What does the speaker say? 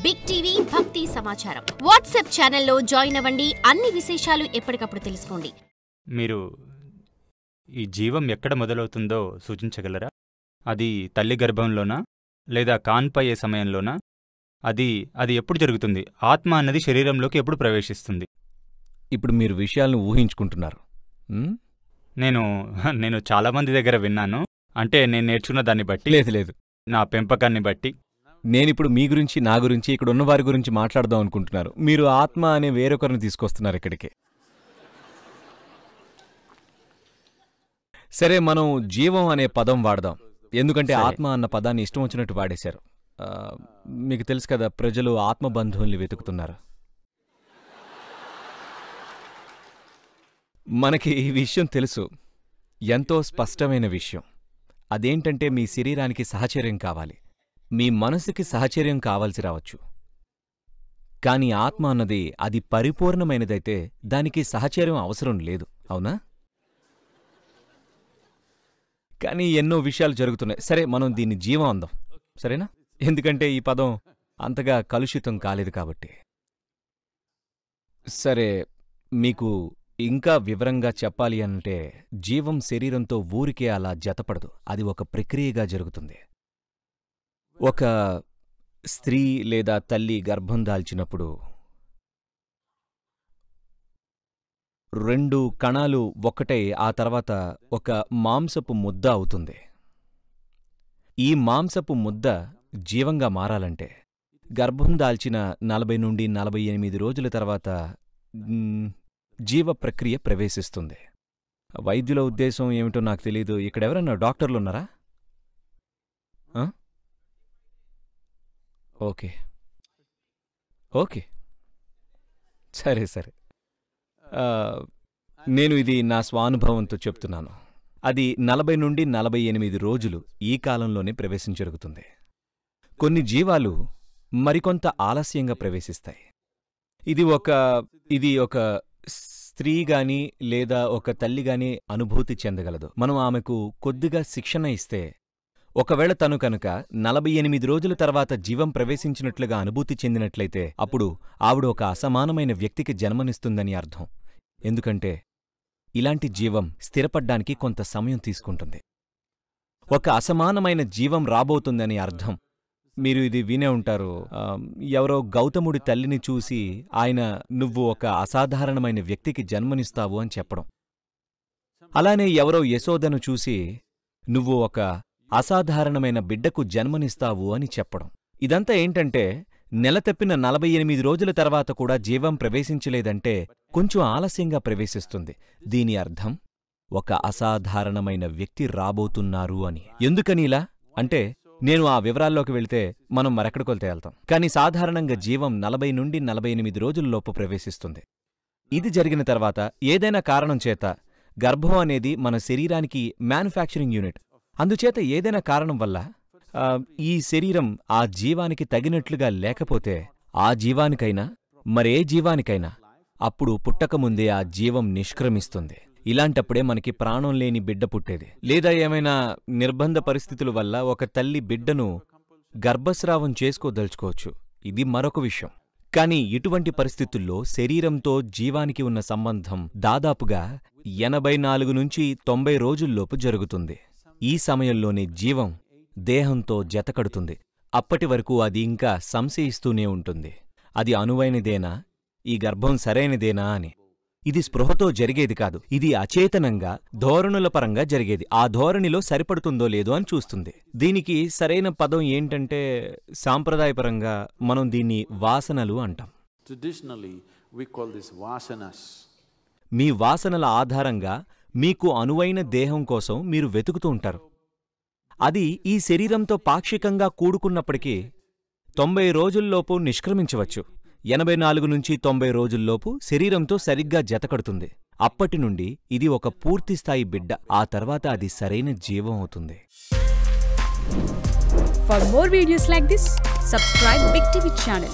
Big TV భక్తి సమాచారం WhatsApp ఛానల్లో జాయిన్ అవ్వండి. అన్ని విశేషాలు ఎప్పటికప్పుడు తెలుసుకోండి. మీరు ఈ జీవం ఎక్కడ మొదలవుతుందో సూచించగలరా? అది తల్లి గర్భంలోనా లేదా కాన్పయ్యే సమయంలోనా? అది ఎప్పుడు జరుగుతుంది? ఆత్మ అన్నది శరీరంలోకి ఎప్పుడు ప్రవేశిస్తుంది? ఇప్పుడు మీరు విషయాలను ఊహించుకుంటున్నారు. నేను చాలామంది దగ్గర విన్నాను. అంటే నేను నేర్చుకున్న దాన్ని బట్టి, లేదు నా పెంపకాన్ని బట్టి. నేనిప్పుడు మీ గురించి, నా గురించి, ఇక్కడ ఉన్న వారి గురించి మాట్లాడదాం అనుకుంటున్నారు. మీరు ఆత్మ అనే వేరొకరిని తీసుకొస్తున్నారు ఇక్కడికి. సరే, మనం జీవం అనే పదం వాడదాం. ఎందుకంటే ఆత్మ అన్న పదాన్ని ఇష్టం వచ్చినట్టు వాడేశారు. మీకు తెలుసు కదా, ప్రజలు ఆత్మబంధువుల్ని వెతుకుతున్నారు. మనకి ఈ విషయం తెలుసు, ఎంతో స్పష్టమైన విషయం. అదేంటంటే మీ శరీరానికి సహచర్యం కావాలి, మీ మనసుకి సహచర్యం కావాల్సి రావచ్చు. కాని ఆత్మ అన్నది అది పరిపూర్ణమైనదైతే దానికి సహచర్యం అవసరం లేదు, అవునా? కానీ ఎన్నో విషయాలు జరుగుతున్నాయి. సరే, మనం దీన్ని జీవం అందాం, సరేనా? ఎందుకంటే ఈ పదం అంతగా కలుషితం కాలేదు కాబట్టి. సరే, మీకు ఇంకా వివరంగా చెప్పాలి అంటే జీవం శరీరంతో ఊరికే అలా జతపడదు. అది ఒక ప్రక్రియగా జరుగుతుంది. ఒక స్త్రీ లేదా తల్లి గర్భం దాల్చినప్పుడు 2 కణాలు ఒక్కటై ఆ తర్వాత ఒక మాంసపు ముద్ద అవుతుంది. ఈ మాంసపు ముద్ద జీవంగా మారాలంటే గర్భం దాల్చిన 40 నుండి 48 రోజుల తర్వాత జీవ ప్రక్రియ ప్రవేశిస్తుంది. వైద్యుల ఉద్దేశం ఏమిటో నాకు తెలీదు. ఇక్కడెవరన్నా డాక్టర్లున్నారా? ఓకే, సరే. నేను ఇది నా స్వానుభవంతో చెప్తున్నాను. అది 40 నుండి 48 రోజులు ఈ కాలంలోనే ప్రవేశం జరుగుతుంది. కొన్ని జీవాలు మరికొంత ఆలస్యంగా ప్రవేశిస్తాయి. ఇది ఒక స్త్రీగాని లేదా ఒక తల్లిగాని అనుభూతి చెందగలదు. మనం ఆమెకు కొద్దిగా శిక్షణ ఇస్తే, ఒకవేళ తను కనుక 48 రోజుల తర్వాత జీవం ప్రవేశించినట్లుగా అనుభూతి చెందినట్లయితే అప్పుడు ఆవిడ ఒక అసమానమైన వ్యక్తికి జన్మనిస్తుందని అర్థం. ఎందుకంటే ఇలాంటి జీవం స్థిరపడ్డానికి కొంత సమయం తీసుకుంటుంది. ఒక అసమానమైన జీవం రాబోతుందని అర్థం. మీరు ఇది వినే ఉంటారు. ఎవరో గౌతముడి తల్లిని చూసి ఆయన నువ్వు ఒక అసాధారణమైన వ్యక్తికి జన్మనిస్తావు అని చెప్పడం. అలానే ఎవరో యశోదను చూసి నువ్వు ఒక అసాధారణమైన బిడ్డకు జన్మనిస్తావు అని చెప్పడం. ఇదంతా ఏంటంటే నెల తప్పిన 48 రోజుల తర్వాత కూడా జీవం ప్రవేశించలేదంటే కొంచెం ఆలస్యంగా ప్రవేశిస్తుంది. దీని అర్థం ఒక అసాధారణమైన వ్యక్తి రాబోతున్నారు అని. ఎందుకనిలా అంటే నేను ఆ వివరాల్లోకి వెళితే మనం మరెక్కడికొలితే వెళ్తాం. కానీ సాధారణంగా జీవం 40 నుండి 48 రోజుల్లోపు ప్రవేశిస్తుంది. ఇది జరిగిన తర్వాత ఏదైనా కారణం చేత గర్భం అనేది మన శరీరానికి మ్యానుఫ్యాక్చరింగ్ యూనిట్. అందుచేత ఏదైనా కారణం వల్ల ఈ శరీరం ఆ జీవానికి తగినట్లుగా లేకపోతే ఆ జీవానికైనా మరే జీవానికైనా అప్పుడు పుట్టకముందే ఆ జీవం నిష్క్రమిస్తుంది. ఇలాంటప్పుడే మనకి ప్రాణం లేని బిడ్డ పుట్టేది. లేదా ఏమైనా నిర్బంధ పరిస్థితుల వల్ల ఒక తల్లి బిడ్డను గర్భస్రావం చేసుకోదలుచుకోవచ్చు. ఇది మరొక విషయం. కాని ఇటువంటి పరిస్థితుల్లో శరీరంతో జీవానికి ఉన్న సంబంధం దాదాపుగా 84 నుంచి 90 రోజుల్లోపు జరుగుతుంది. ఈ సమయంలోనే జీవం దేహంతో జతకడుతుంది. అప్పటి వరకు అది ఇంకా సంశయిస్తూనే ఉంటుంది. అది అనువైనదేనా, ఈ గర్భం సరైనదేనా అని. ఇది స్పృహతో జరిగేది కాదు. ఇది అచేతనంగా ధోరణుల పరంగా జరిగేది. ఆ ధోరణిలో సరిపడుతుందో లేదో అని చూస్తుంది. దీనికి సరైన పదం ఏంటంటే సాంప్రదాయపరంగా మనం దీన్ని వాసనలు అంటాం. మీ వాసనల ఆధారంగా మీకు అనువైన దేహం కోసం మీరు వెతుకుతూ ఉంటారు. అది ఈ శరీరంతో పాక్షికంగా కూడుకున్నప్పటికీ 90 రోజుల్లోపు నిష్క్రమించవచ్చు. 84 నుంచి 90 రోజుల్లోపు శరీరంతో సరిగ్గా జతకడుతుంది. అప్పటి నుండి ఇది ఒక పూర్తిస్థాయి బిడ్డ. ఆ తర్వాత అది సరైన జీవం అవుతుంది. For more videos like this, subscribe Big TV channel.